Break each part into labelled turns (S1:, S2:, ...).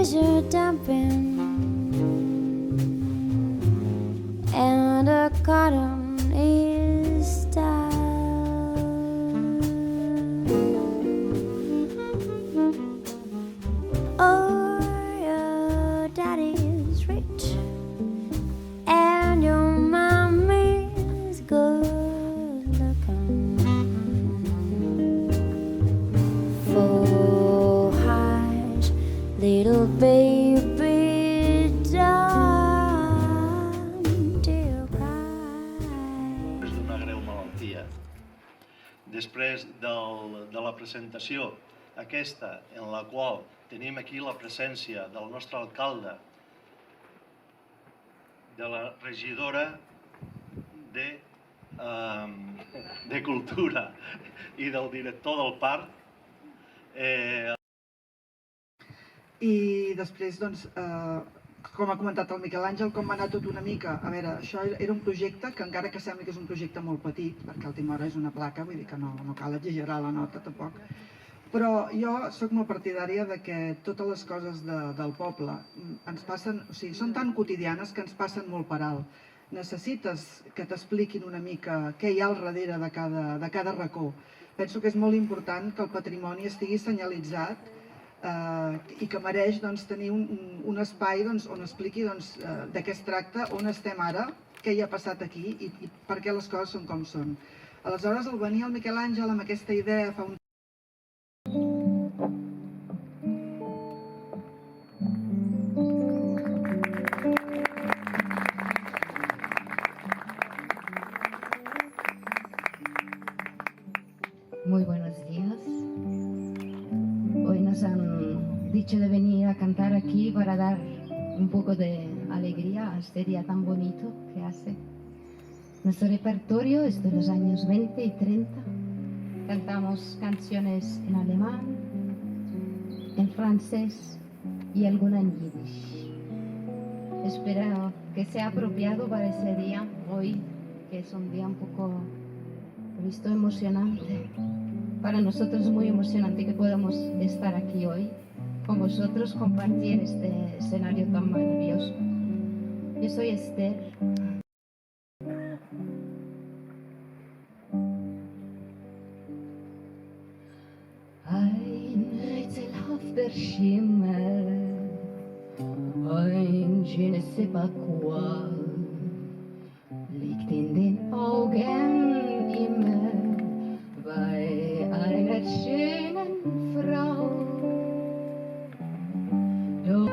S1: trees are dumping and a cotton is down. Oh, your daddy is rich and your mommy's good looking. Full highs, little baby, don't you cry.
S2: És d'una greu malaltia. Després de la presentació aquesta, en la qual tenim aquí la presència del nostre alcalde, de la regidora de Cultura i del director del parc.
S3: I després, doncs, com ha comentat el Miquel Àngel, com va anar tot una mica. A veure, això era un projecte que, encara que sembli que és un projecte molt petit, perquè el Timor és una placa, vull dir que no cal exagerar la nota tampoc, però jo sóc molt partidària de que totes les coses del poble ens passen, o sigui, són tan quotidianes que ens passen molt per alt. Necessites que t'expliquin una mica què hi ha al darrere de cada racó. Penso que és molt important que el patrimoni estigui senyalitzat i que mereix tenir un espai on expliqui de què es tracta, on estem ara, què hi ha passat aquí i per què les coses són com són. Aleshores, al venir el Miquel Àngel amb aquesta idea fa un
S4: Muy buenos días. Hoy nos han dicho de venir a cantar aquí para dar un poco de alegría a este día tan bonito que hace. Nuestro repertorio es de los años 20 y 30. Cantamos canciones en alemán, en francés y alguna en yiddish. Espero que sea apropiado para ese día, hoy, que es un día un poco, he visto, emocionante. Para nosotros es muy emocionante que podamos estar aquí hoy con vosotros, compartir este escenario tan maravilloso. Yo soy Esther. Ein rätselhafter Schimmer, ein je ne sais pas quoi, liegt in den Augen immer bei einer schönen Frau. Doch,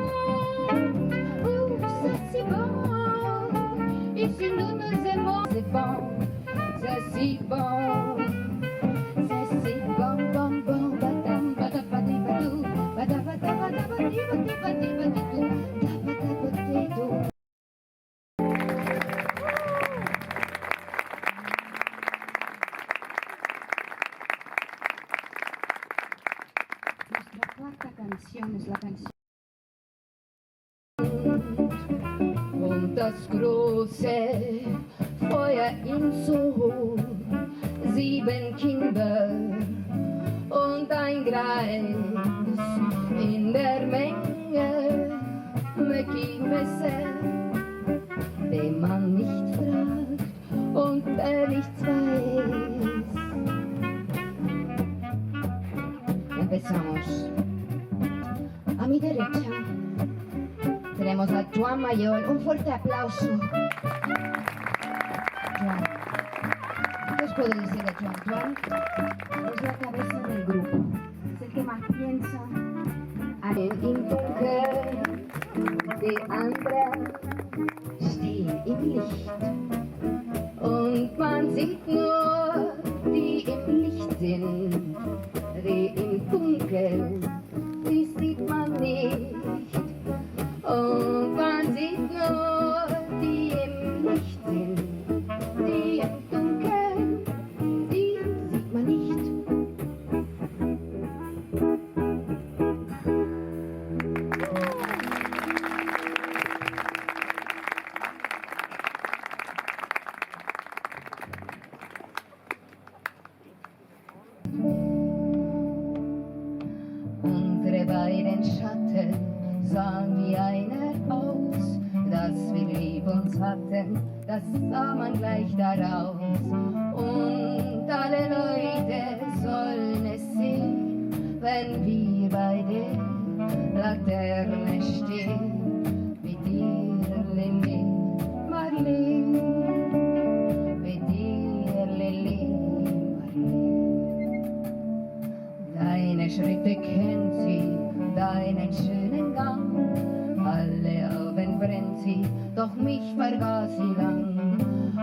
S4: ça c'est bon, ici nous nous aimons, c'est bon, ça c'est bon, ça c'est bon, bon, bon, badam, badabadibadou, badabadabadabadibadibadibadibadou, dabadabadibadou. Nuestra cuarta canción es la canción. Und das große Feuer in Soho, 7 Kinder und ein Greis in der Menge, Möcki Messer, den man nicht fragt und der nichts weiß. Empezamos. A mi derecha tenemos a Joan Mayor. Un fuerte aplauso. Joan. ¿Qué os puedo decir de Joan? Joan es la cabeza del grupo. Es el que más piensa. Im Dunkeln, die anderen stehen im Licht. Und man sieht nur, die im Licht sind. Die im Dunkeln, die sieht man nicht. Und man sieht nur, die im Licht sind. Die im Dunkeln, die sieht man nicht. Unsere beiden Schatten sahen wie einer aus, dass wir lieb uns hatten, das sah man gleich daraus. Und alle Leute sollen es sehen, wenn wir bei der Laterne stehen, mit dir, Lili Marleen, mit dir, Lili Marleen. Deine Schritte kennt sie, deinen schönen Gang, alle Abend brennt sie, doch mich vergaß sie lang.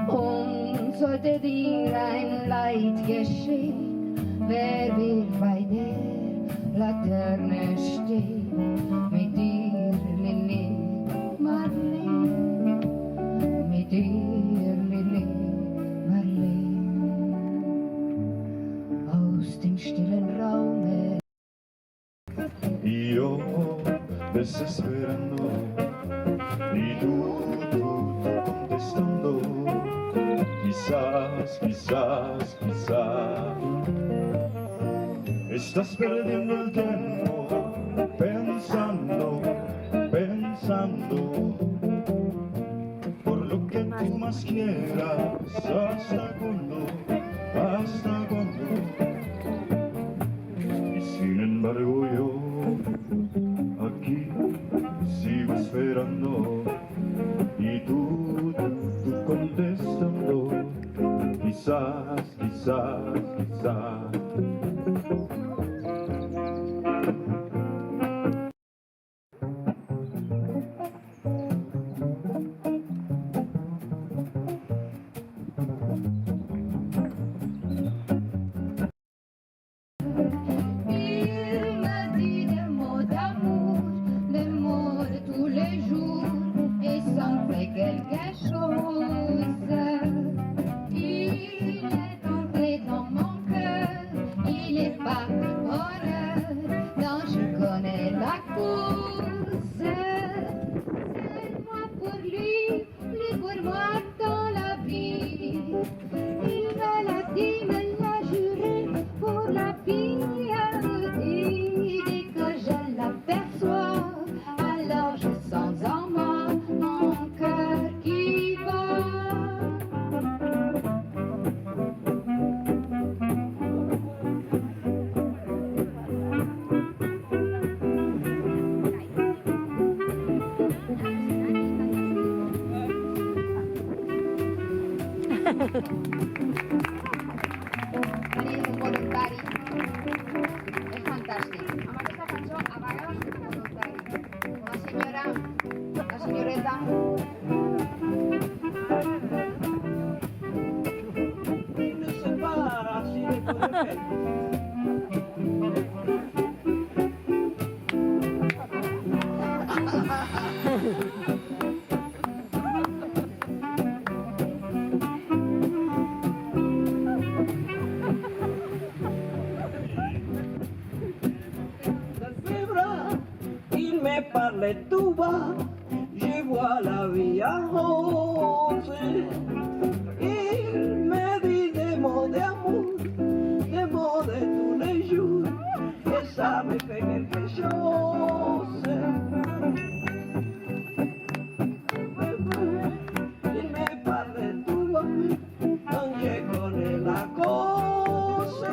S4: Und sollte dir ein Leid geschehen, wer wird bei der Laterne stehen, mit dir, Lili Marleen, mit dir, Lili Marleen. Aus dem stillen Raume
S5: Io desesperando y tú contestando, quizás estás perdiendo el tiempo pensando por lo que tú más quieras, hasta cuándo, y sin embargo yo aquí sigo esperando y tú contestando, quizás.
S4: il m'a dit des mots d'amour, des mots de tous les jours, et ça me fait quelque chose. Il est entré dans mon cœur, il est parti bonheur, dont je connais la cause. C'est moi pour lui pour moi dans la vie. Il me l'a dit, me l'a juré pour la vie. Dès que je l'aperçois, alors je sens en moi mon cœur qui bat. Tenim un voluntari, és fantàstic. Amb aquesta cançó a vegades és voluntari. La senyoreta.
S6: No se para así de poder. Il me parlait tout bas, je vois la vie en rose. Il me dit des mots d'amour, des mots de tous les jours, et ça me fait quelque chose. Il me parlait tout bas, donc je connais la cause.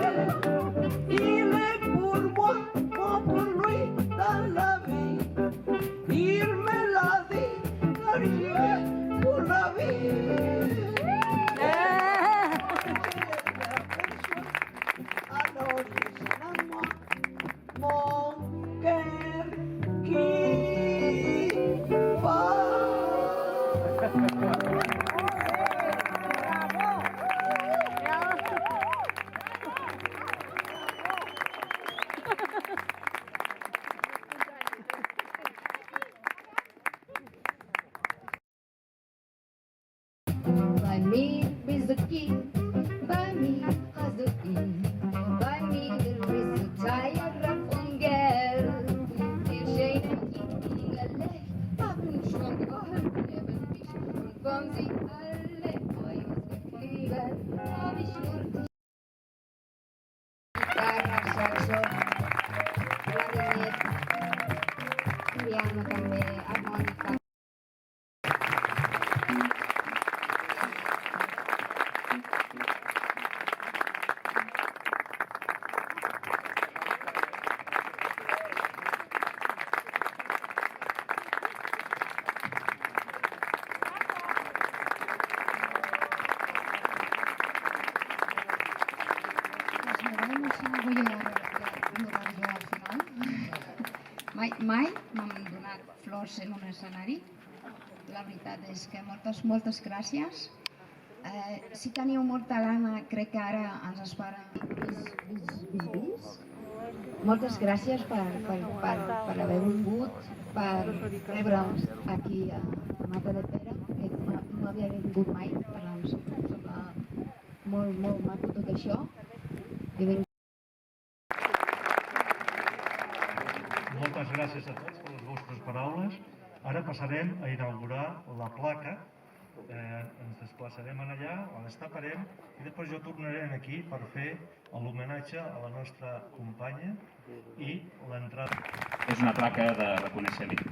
S6: Il est pour moi, moi pour lui, dans la vie. Il me l'a dit, car j'ai pour la vie. Alors je sens en moi mon cœur qui bat.
S4: Bei mir bist du Kind, bei mir hast du ihn, bei mir bist du Teil von Geld. Die schönen Engelecht haben schon geholfen, neben mich und von sie alle euch gekriegt, hab ich nur die Gitarra, Saxo, Vladimir, soprano també harmònica. Voy a anotar jo al final. Mai m'han donat flors en un escenari. La veritat és que moltes gràcies. Si teniu molt talent, crec que ara ens espera bis. Moltes gràcies per haver vingut, per rebre'ns aquí a Matadepera, que no havia vingut mai, per em sembla molt maco tot això.
S2: Moltes gràcies a tots per les vostres paraules. Ara passarem a inaugurar la placa. Ens desplaçarem allà, la destaparem i després jo tornaré aquí per fer l'homenatge a la nostra companya i l'entrada.
S7: És una placa de reconeixement.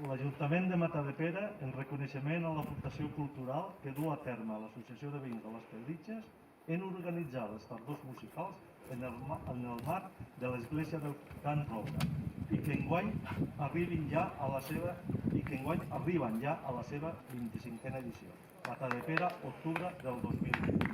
S2: L'Ajuntament de Matadepera, en reconeixement a l'aportació cultural que du a terme l'Associació de Veïns de les Pedritxes, en organitzar les tardors musicals en el marc de l'Església del Can Roure i que enguany arriben ja a la seva 25a edició. Matadepera, octubre del 2020.